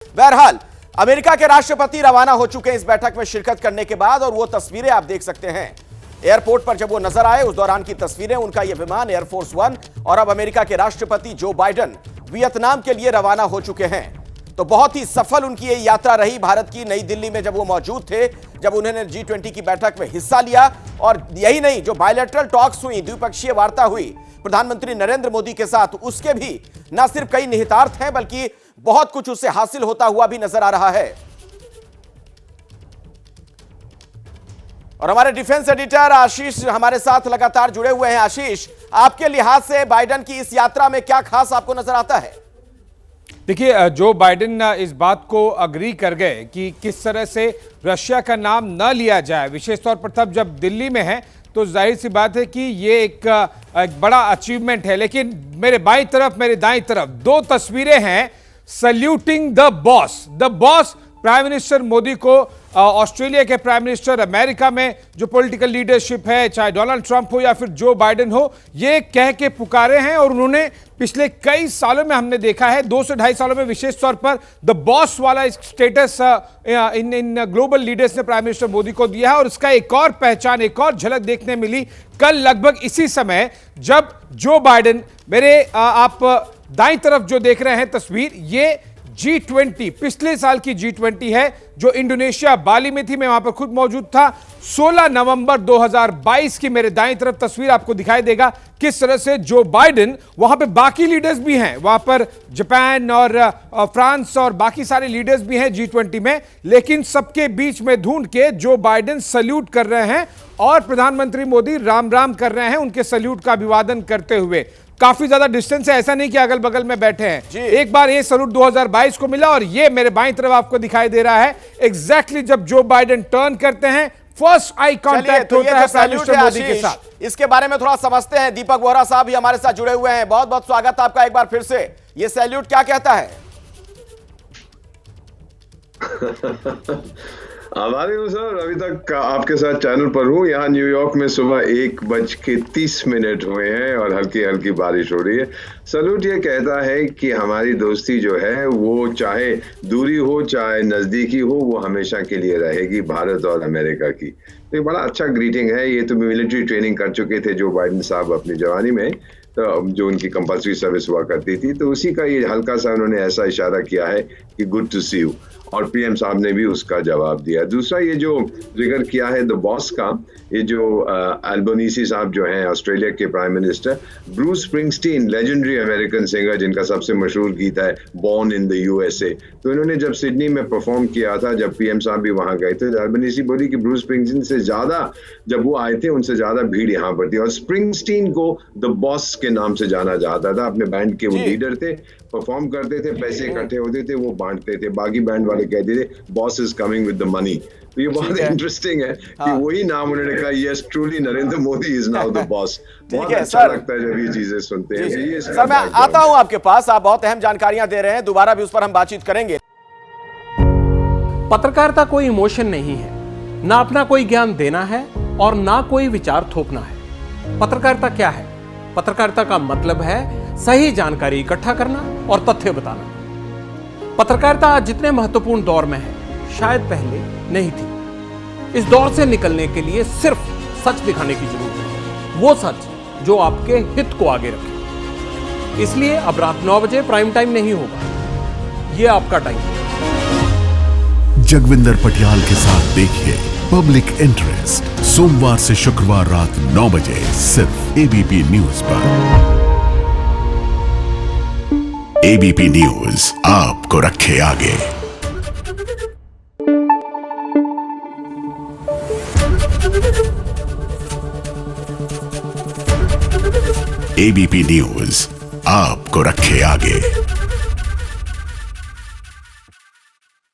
बहरहाल अमेरिका के राष्ट्रपति रवाना हो चुके हैं इस बैठक में शिरकत करने के बाद, और वो तस्वीरें आप देख सकते हैं एयरपोर्ट पर जब वो नजर आए उस दौरान की तस्वीरें। उनका यह विमान एयरफोर्स वन, और अब अमेरिका के राष्ट्रपति जो बाइडेन वियतनाम के लिए रवाना हो चुके हैं। तो बहुत ही सफल उनकी ये यात्रा रही भारत की। नई दिल्ली में जब वो मौजूद थे, जब उन्होंने G20 की बैठक में हिस्सा लिया, और यही नहीं, जो बायलैटरल टॉक्स हुई, द्विपक्षीय वार्ता हुई प्रधानमंत्री नरेंद्र मोदी के साथ, उसके भी न सिर्फ कई निहितार्थ हैं बल्कि बहुत कुछ उससे हासिल होता हुआ भी नजर आ रहा है। और हमारे डिफेंस एडिटर आशीष हमारे साथ लगातार जुड़े हुए हैं। आशीष, आपके लिहाज से बाइडेन की इस यात्रा में क्या खास आपको नजर आता है? देखिए, जो बाइडेन इस बात को अग्री कर गए कि किस तरह से रशिया का नाम न लिया जाए, विशेष तौर पर तब जब दिल्ली में है, तो जाहिर सी बात है कि ये एक बड़ा अचीवमेंट है। लेकिन मेरे बाईं तरफ, मेरे दाईं तरफ दो तस्वीरें हैं saluting the boss prime minister Modi को, ऑस्ट्रेलिया के प्राइम मिनिस्टर, अमेरिका में जो पॉलिटिकल लीडरशिप है, चाहे डोनाल्ड ट्रंप हो या फिर जो बाइडेन हो, ये कह के पुकारे हैं। और उन्होंने पिछले कई सालों में हमने देखा है, 2 से ढाई सालों में विशेष तौर पर द बॉस वाला स्टेटस इन ग्लोबल लीडर्स ने प्राइम मिनिस्टर मोदी को दिया है। और इसका एक और पहचान, एक और झलक देखने मिली कल लगभग इसी समय, जब जो बाइडेन, मेरे आप दाईं तरफ जो देख रहे हैं तस्वीर, ये G20 पिछले साल की G20 है जो इंडोनेशिया बाली में थी। मैं वहां पर खुद मौजूद था। 16 नवंबर 2022 की मेरे दाईं तरफ तस्वीर आपको दिखाई देगा किस तरह से जो बाइडेन, वहां पे बाकी लीडर्स भी हैं, वहां पर जापान और फ्रांस और बाकी सारे लीडर्स भी हैं G20 में, लेकिन सबके बीच में ढूंढ के जो बाइडेन सल्यूट कर रहे हैं और प्रधानमंत्री मोदी राम राम कर रहे हैं उनके सल्यूट का अभिवादन करते हुए। काफी ज्यादा डिस्टेंस है, ऐसा नहीं कि अगल बगल में बैठे हैं। एक बार ये सल्यूट 2022 को मिला, और ये मेरे बाईं तरफ आपको दिखाई दे रहा है एग्जैक्टली जब जो बाइडेन टर्न करते हैं, फर्स्ट आई कांटेक्ट होता है प्राइम मिनिस्टर मोदी के साथ। इसके बारे में थोड़ा समझते हैं। दीपक बोहरा साहब भी हमारे साथ जुड़े हुए हैं। बहुत बहुत स्वागत आपका एक बार फिर से। ये सैल्यूट क्या कहता है? हमारे सर अभी तक आपके साथ चैनल पर हूँ। यहाँ न्यूयॉर्क में सुबह 1:30 हुए हैं और हल्की हल्की बारिश हो रही है। सल्यूट ये कहता है कि हमारी दोस्ती जो है वो चाहे दूरी हो चाहे नजदीकी हो, वो हमेशा के लिए रहेगी, भारत और अमेरिका की। तो ये बड़ा अच्छा ग्रीटिंग है। ये तो मिलिट्री ट्रेनिंग कर चुके थे जो बाइडेन साहब अपनी जवानी में, तो जो उनकी कंपल्सरी सर्विस हुआ करती थी, तो उसी का ये हल्का सा उन्होंने ऐसा इशारा किया है कि गुड टू सी यू, और पीएम साहब ने भी उसका जवाब दिया। दूसरा, ये जो जिक्र किया है द बॉस का, ये जो अल्बनीसी साहब जो हैं ऑस्ट्रेलिया के prime minister, Bruce Springsteen legendary American singer जिनका सबसे मशहूर गीत है बॉर्न इन द यूएसए, तो इन्होंने जब सिडनी में परफॉर्म किया था, जब पीएम साहब भी वहां गए थे, अल्बनीसी बोली कि ब्रूस स्प्रिंगस्टीन से ज्यादा जब वो आए थे उनसे ज्यादा भीड़ यहाँ पर थी, और स्प्रिंगस्टीन को द बॉस के नाम से जाना जाता था। अपने बैंड के वो लीडर थे, परफॉर्म करते थे, पैसे इकट्ठे होते थे, वो बांटते थे, बाकी बैंड वाले कहते थे boss is coming with the money. तो ये बहुत इंटरेस्टिंग है कि वही नाम उन्होंने कहा, yes truly Narendra Modi is now the boss. बहुत अच्छा लगता है जब ये चीजें सुनते हैं। सर, मैं आता हूं आपके पास, आप बहुत अहम जानकारियां दे रहे हैं, दोबारा भी उस पर हम बातचीत करेंगे। पत्रकारिता कोई इमोशन नहीं है, ना अपना कोई ज्ञान देना है और ना कोई विचार थोपना है। पत्रकारिता क्या है? पत्रकारिता का मतलब है सही जानकारी इकट्ठा करना और तथ्य बताना। पत्रकारिता आज जितने महत्वपूर्ण दौर में है, शायद पहले नहीं थी। इस दौर से निकलने के लिए सिर्फ सच दिखाने की जरूरत है, वो सच जो आपके हित को आगे रखे। इसलिए अब रात 9 बजे प्राइम टाइम नहीं होगा, ये आपका टाइम है। जगविंदर पटियाल के साथ देखिए पब्लिक इंटरेस्ट, सोमवार से शुक्रवार रात 9 बजे सिर्फ एबीपी न्यूज पर। एबीपी न्यूज आपको रखे आगे। एबीपी न्यूज आपको रखे आगे।